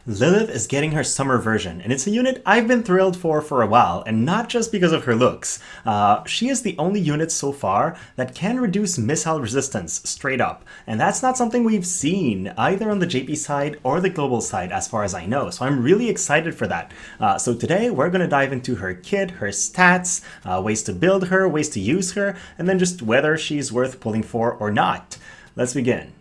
Lilyth is getting her summer version, and it's a unit I've been thrilled for a while, and not just because of her looks. She is the only unit so far that can reduce missile resistance straight up, and that's not something we've seen either on the JP side or the global side as far as I know, so I'm really excited for that. So today we're going to dive into her kit, her stats, ways to build her, ways to use her, and then just whether she's worth pulling for or not. Let's begin.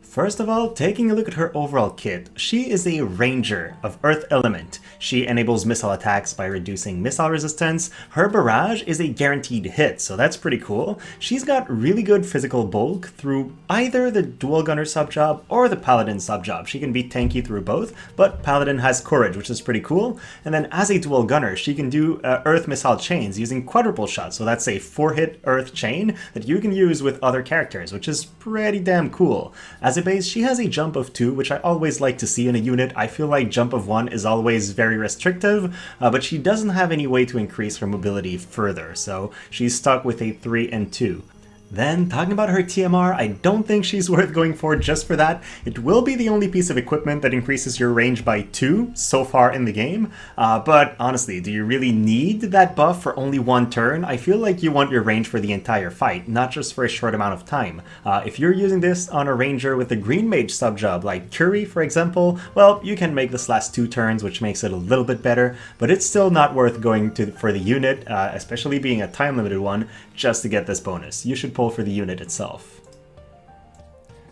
First of all, taking a look at her overall kit, she is a ranger of Earth Element. She enables missile attacks by reducing missile resistance. Her barrage is a guaranteed hit, so that's pretty cool. She's got really good physical bulk through either the dual gunner subjob or the paladin subjob. She can be tanky through both, but paladin has courage, which is pretty cool. And then as a dual gunner, she can do Earth missile chains using quadruple shots, so that's a 4-hit Earth chain that you can use with other characters, which is pretty damn cool. As a base, she has a jump of 2, which I always like to see in a unit. I feel like jump of 1 is always very restrictive, but she doesn't have any way to increase her mobility further, so she's stuck with a 3 and 2. Then, talking about her TMR, I don't think she's worth going for just for that. It will be the only piece of equipment that increases your range by 2 so far in the game, but honestly, do you really need that buff for only 1 turn? I feel like you want your range for the entire fight, not just for a short amount of time. If you're using this on a ranger with a green mage subjob like Curry, for example, well, you can make this last 2 turns, which makes it a little bit better, but it's still not worth going for the unit, especially being a time-limited one, just to get this bonus. You should pull for the unit itself.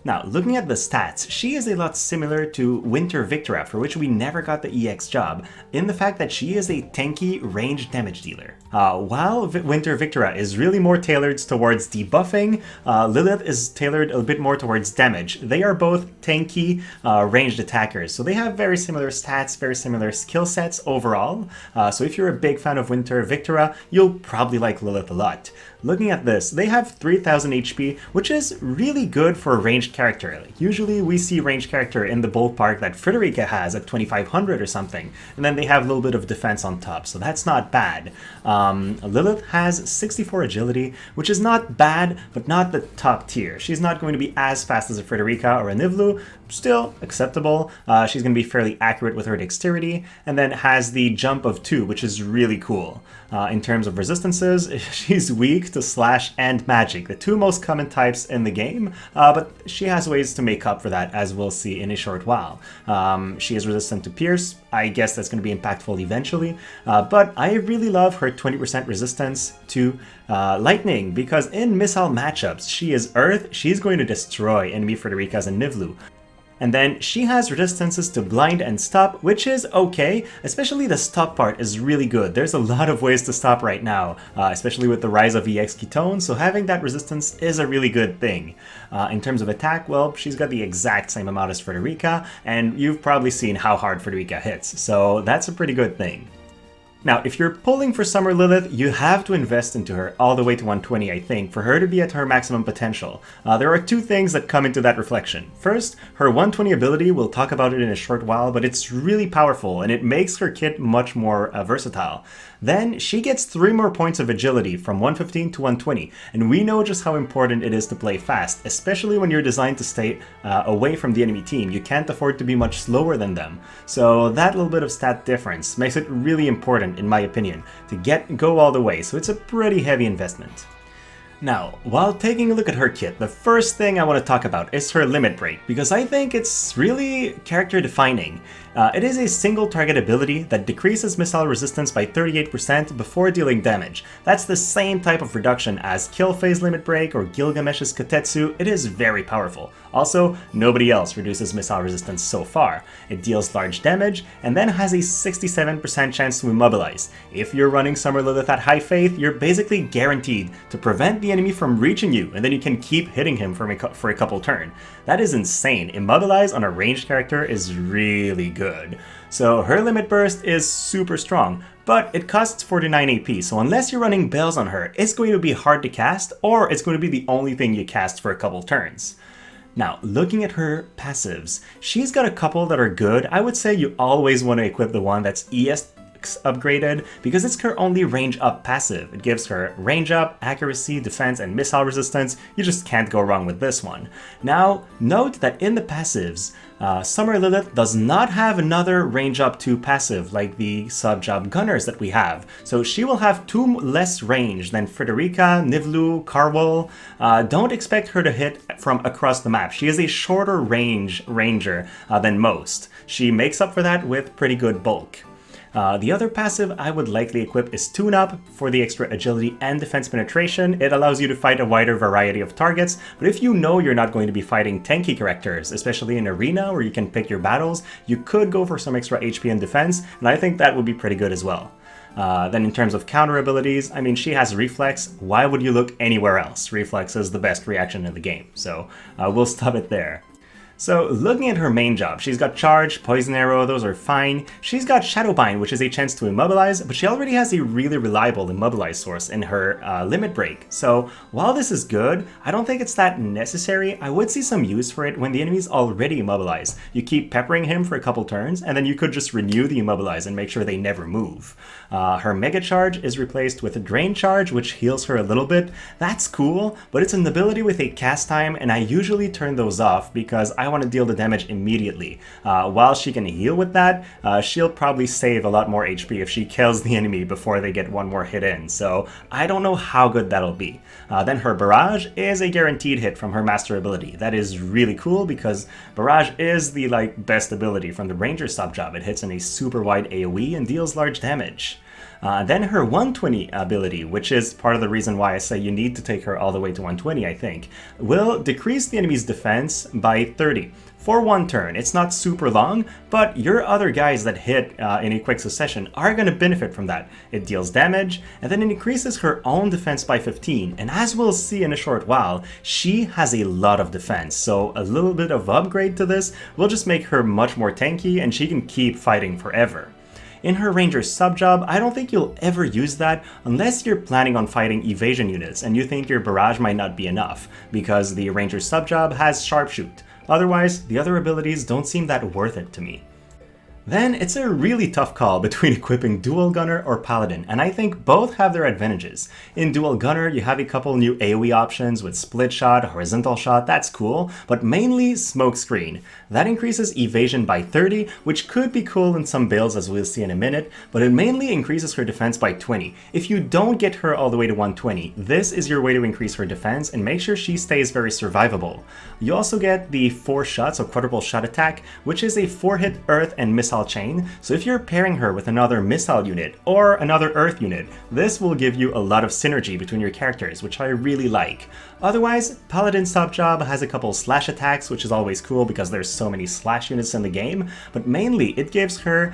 Now, looking at the stats, she is a lot similar to Winter Victora, for which we never got the EX job, in the fact that she is a tanky ranged damage dealer. While Winter Victora is really more tailored towards debuffing, Lilyth is tailored a bit more towards damage. They are both tanky ranged attackers, so they have very similar stats, very similar skill sets overall. So if you're a big fan of Winter Victora, you'll probably like Lilyth a lot. Looking at this, they have 3000 HP, which is really good for a ranged character. Like, usually we see ranged character in the ballpark that Frederica has at 2500 or something, and then they have a little bit of defense on top, so that's not bad. Lilyth has 64 agility, which is not bad, but not the top tier. She's not going to be as fast as a Frederica or a Nivlu, still acceptable. She's going to be fairly accurate with her dexterity, and then has the jump of 2, which is really cool. In terms of resistances, she's weak to slash and magic, the 2 most common types in the game, but she has ways to make up for that, as we'll see in a short while. She is resistant to pierce. I guess that's going to be impactful eventually, but I really love her 20% resistance to lightning, because in missile matchups, she is Earth, she's going to destroy enemy Fredericas and Nivlu. And then she has resistances to blind and stop, which is okay, especially the stop part is really good. There's a lot of ways to stop right now, especially with the rise of EX Ketone, so having that resistance is a really good thing. In terms of attack, well, she's got the exact same amount as Frederica, and you've probably seen how hard Frederica hits, so that's a pretty good thing. Now, if you're pulling for Summer Lilyth, you have to invest into her all the way to 120, I think, for her to be at her maximum potential. There are 2 things that come into that reflection. First, her 120 ability, we'll talk about it in a short while, but it's really powerful, and it makes her kit much more versatile. Then, she gets 3 more points of agility from 115 to 120, and we know just how important it is to play fast, especially when you're designed to stay away from the enemy team. You can't afford to be much slower than them. So that little bit of stat difference makes it really important, in my opinion, to go all the way, so it's a pretty heavy investment. Now, while taking a look at her kit, the first thing I want to talk about is her limit break, because I think it's really character defining. It is a single target ability that decreases missile resistance by 38% before dealing damage. That's the same type of reduction as Kill Phase Limit Break or Gilgamesh's Kotetsu. It is very powerful. Also, nobody else reduces missile resistance so far. It deals large damage, and then has a 67% chance to immobilize. If you're running Summer Lilyth at high faith, you're basically guaranteed to prevent the enemy from reaching you, and then you can keep hitting him for a couple turns. That is insane. Immobilize on a ranged character is really good. So her limit burst is super strong, but it costs 49 AP, so unless you're running bells on her, it's going to be hard to cast, or it's going to be the only thing you cast for a couple turns. Now, looking at her passives, she's got a couple that are good. I would say you always want to equip the one that's ES perks upgraded because it's her only range up passive. It gives her range up, accuracy, defense, and missile resistance. You just can't go wrong with this one. Now, note that in the passives, Summer Lilyth does not have another range up 2 passive like the sub-job gunners that we have. So she will have 2 less range than Frederica, Nivlu, Carwol. Don't expect her to hit from across the map. She is a shorter range ranger than most. She makes up for that with pretty good bulk. The other passive I would likely equip is Tune Up for the extra agility and defense penetration. It allows you to fight a wider variety of targets, but if you know you're not going to be fighting tanky characters, especially in Arena where you can pick your battles, you could go for some extra HP and defense, and I think that would be pretty good as well. Then in terms of counter abilities, I mean, she has Reflex. Why would you look anywhere else? Reflex is the best reaction in the game, so we'll stop it there. So looking at her main job, she's got Charge, Poison Arrow, those are fine. She's got Shadowbind, which is a chance to immobilize, but she already has a really reliable immobilize source in her Limit Break. So while this is good, I don't think it's that necessary. I would see some use for it when the enemy's already immobilized. You keep peppering him for a couple turns, and then you could just renew the immobilize and make sure they never move. Her Mega Charge is replaced with a Drain Charge, which heals her a little bit. That's cool, but it's an ability with a cast time, and I usually turn those off because I want to deal the damage immediately. While she can heal with that, she'll probably save a lot more HP if she kills the enemy before they get one more hit in, so I don't know how good that'll be. Then her Barrage is a guaranteed hit from her Master ability. That is really cool because Barrage is the best ability from the Ranger sub-job. It hits in a super wide AoE and deals large damage. Then her 120 ability, which is part of the reason why I say you need to take her all the way to 120, I think, will decrease the enemy's defense by 30. For one turn. It's not super long, but your other guys that hit in a quick succession are going to benefit from that. It deals damage, and then it increases her own defense by 15, and as we'll see in a short while, she has a lot of defense, so a little bit of upgrade to this will just make her much more tanky, and she can keep fighting forever. In her Ranger sub-job, I don't think you'll ever use that unless you're planning on fighting Evasion units and you think your Barrage might not be enough, because the Ranger sub-job has Sharpshoot. Otherwise, the other abilities don't seem that worth it to me. Then it's a really tough call between equipping Dual Gunner or Paladin, and I think both have their advantages. In Dual Gunner, you have a couple new AoE options with Split Shot, Horizontal Shot, that's cool, but mainly Smokescreen. That increases evasion by 30, which could be cool in some builds as we'll see in a minute, but it mainly increases her defense by 20. If you don't get her all the way to 120, this is your way to increase her defense and make sure she stays very survivable. You also get the 4 shots, so quadruple shot attack, which is a 4-hit earth and missile chain, so if you're pairing her with another missile unit or another earth unit, this will give you a lot of synergy between your characters, which I really like. Otherwise, Paladin sub-job has a couple slash attacks, which is always cool because there's so many slash units in the game, but mainly it gives her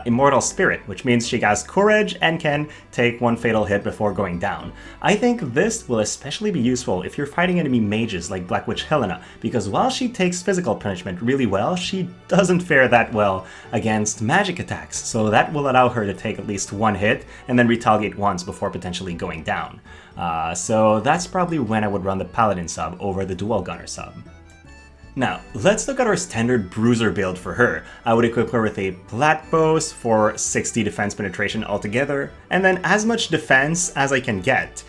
Immortal Spirit, which means she has courage and can take 1 fatal hit before going down. I think this will especially be useful if you're fighting enemy mages like Black Witch Helena, because while she takes physical punishment really well, she doesn't fare that well against magic attacks, so that will allow her to take at least 1 hit and then retaliate once before potentially going down. So that's probably when I would run the Paladin sub over the Dual Gunner sub. Now, let's look at our standard Bruiser build for her. I would equip her with a Platbos for 60 defense penetration altogether, and then as much defense as I can get.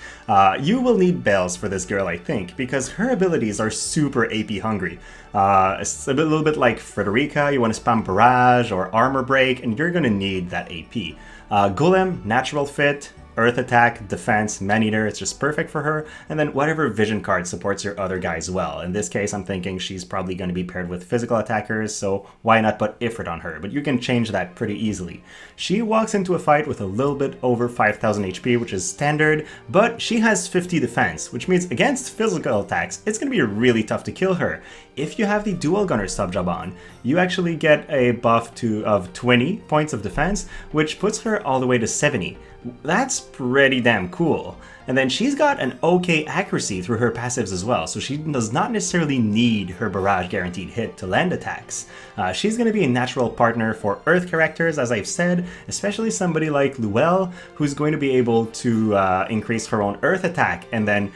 You will need bells for this girl, I think, because her abilities are super AP hungry. It's a little bit like Frederica, you want to spam Barrage or Armor Break, and you're going to need that AP. Golem, natural fit. Earth Attack, Defense, Maneater, it's just perfect for her, and then whatever vision card supports your other guys well. In this case, I'm thinking she's probably going to be paired with physical attackers, so why not put Ifrit on her, but you can change that pretty easily. She walks into a fight with a little bit over 5000 HP, which is standard, but she has 50 defense, which means against physical attacks, it's going to be really tough to kill her. If you have the Dual Gunner sub-job on, you actually get a buff of 20 points of defense, which puts her all the way to 70. That's pretty damn cool. And then she's got an okay accuracy through her passives as well, so she does not necessarily need her barrage guaranteed hit to land attacks. She's going to be a natural partner for Earth characters, as I've said, especially somebody like Luelle, who's going to be able to increase her own Earth attack and then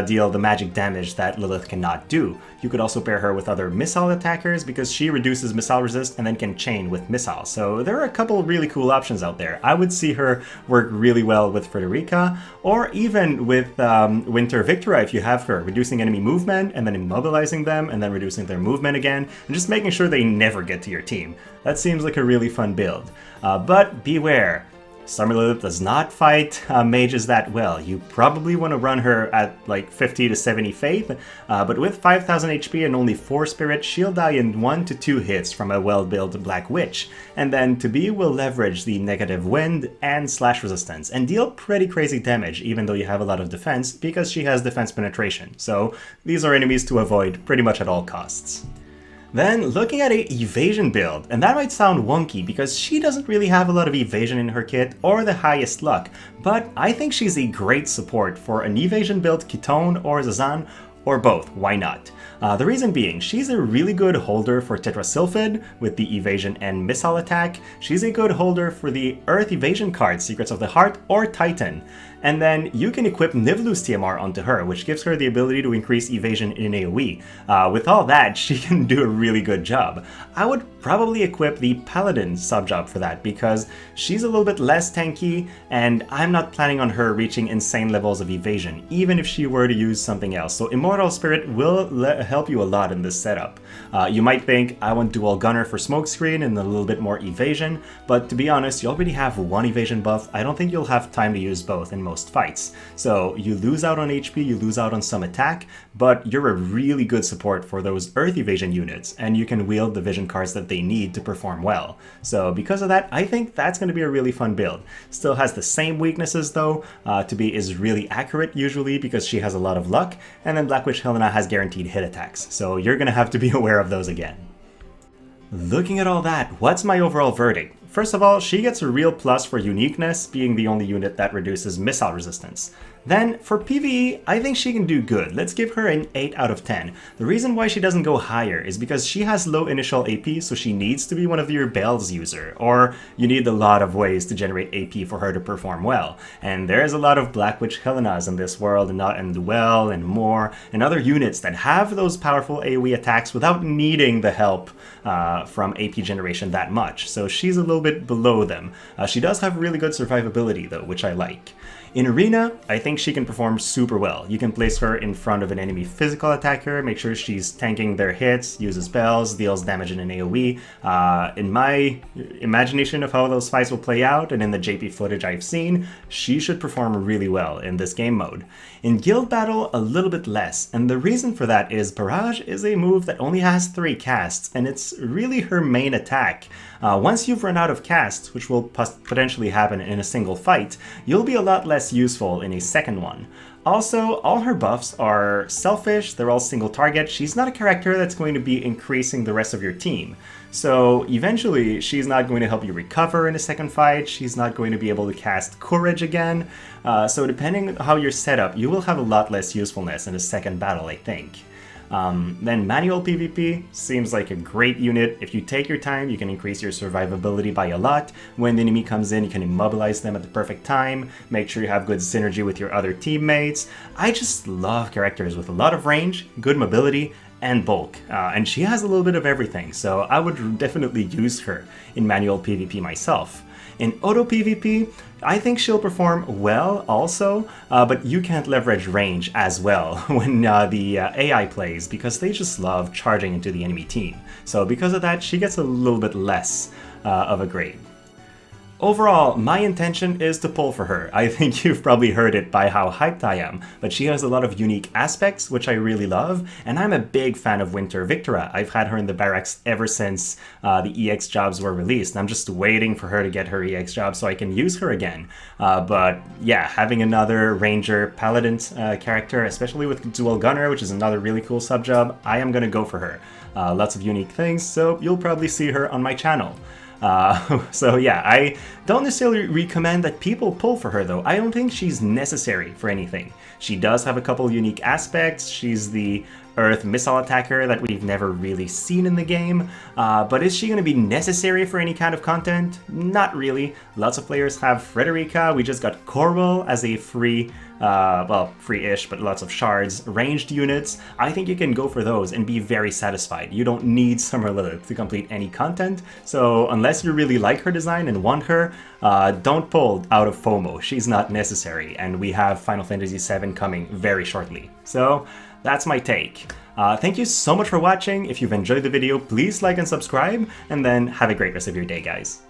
deal the magic damage that Lilyth cannot do. You could also pair her with other missile attackers because she reduces missile resist and then can chain with missiles. So there are a couple really cool options out there. I would see her work really well with Frederica, or even with Winter Victoria if you have her, reducing enemy movement and then immobilizing them and then reducing their movement again, and just making sure they never get to your team. That seems like a really fun build. But beware. Summer Lilyth does not fight mages that well. You probably want to run her at like 50 to 70 faith, but with 5000 HP and only 4 spirit, she'll die in 1 to 2 hits from a well-built Black Witch. And then Tabi will leverage the negative wind and slash resistance and deal pretty crazy damage even though you have a lot of defense because she has defense penetration. So these are enemies to avoid pretty much at all costs. Then looking at a evasion build, and that might sound wonky because she doesn't really have a lot of evasion in her kit or the highest luck, but I think she's a great support for an evasion build Kitone or Zazan, or both, why not? The reason being, she's a really good holder for Tetrasylphid with the evasion and missile attack. She's a good holder for the Earth evasion card, Secrets of the Heart or Titan. And then you can equip Nivlu's TMR onto her, which gives her the ability to increase evasion in AoE. With all that, she can do a really good job. I would probably equip the Paladin sub-job for that, because she's a little bit less tanky, and I'm not planning on her reaching insane levels of evasion, even if she were to use something else. So Immortal Spirit will help you a lot in this setup. You might think, I want Dual Gunner for Smokescreen and a little bit more evasion, but to be honest, you already have one evasion buff. I don't think you'll have time to use both in most fights. So you lose out on HP, you lose out on some attack, but you're a really good support for those Earth evasion units, and you can wield the vision cards that they need to perform well. So because of that, I think that's going to be a really fun build. Still has the same weaknesses though. Tabi is really accurate usually because she has a lot of luck, and then Black Witch Helena has guaranteed hit attacks, so you're going to have to be aware of those again. Looking at all that, what's my overall verdict? First of all, she gets a real plus for uniqueness, being the only unit that reduces missile resistance. Then, for PvE, I think she can do good. Let's give her an 8 out of 10. The reason why she doesn't go higher is because she has low initial AP, so she needs to be one of your Bells user, or you need a lot of ways to generate AP for her to perform well. And there's a lot of Black Witch Helenas in this world, and Duel, and more, and other units that have those powerful AoE attacks without needing the help from AP generation that much. So she's a little bit below them. She does have really good survivability though, which I like. In Arena, I think she can perform super well. You can place her in front of an enemy physical attacker, make sure she's tanking their hits, uses spells, deals damage in an AoE. In my imagination of how those fights will play out, and in the JP footage I've seen, she should perform really well in this game mode. In Guild Battle, a little bit less, and the reason for that is Barrage is a move that only has 3 casts, and it's really her main attack. Once you've run out of casts, which will potentially happen in a single fight, you'll be a lot less useful in a second one. Also, all her buffs are selfish, they're all single target. She's not a character that's going to be increasing the rest of your team. So eventually, she's not going to help you recover in a second fight, she's not going to be able to cast Courage again. So depending on how you're set up, you will have a lot less usefulness in a second battle, I think. Then manual PvP seems like a great unit. If you take your time, you can increase your survivability by a lot. When the enemy comes in, you can immobilize them at the perfect time. Make sure you have good synergy with your other teammates. I just love characters with a lot of range, good mobility, and bulk. And she has a little bit of everything, so I would definitely use her in manual PvP myself. In auto PvP, I think she'll perform well also, but you can't leverage range as well when the AI plays, because they just love charging into the enemy team. So because of that, she gets a little bit less of a grade. Overall, my intention is to pull for her. I think you've probably heard it by how hyped I am, but she has a lot of unique aspects, which I really love, and I'm a big fan of Winter Victoria. I've had her in the barracks ever since the EX jobs were released, and I'm just waiting for her to get her EX job so I can use her again. But yeah, having another Ranger Paladin character, especially with Dual Gunner, which is another really cool sub-job, I am gonna go for her. Lots of unique things, so you'll probably see her on my channel. So yeah, I don't necessarily recommend that people pull for her though. I don't think she's necessary for anything. She does have a couple unique aspects. She's the Earth missile attacker that we've never really seen in the game, but is she going to be necessary for any kind of content? Not really. Lots of players have Frederica. We just got Corwell as a free, well, free-ish, but lots of shards, ranged units. I think you can go for those and be very satisfied. You don't need Summer Lilith to complete any content, so unless you really like her design and want her, don't pull out of FOMO. She's not necessary, and we have Final Fantasy VII coming very shortly. So that's my take. Thank you so much for watching. If you've enjoyed the video, please like and subscribe, and then have a great rest of your day, guys.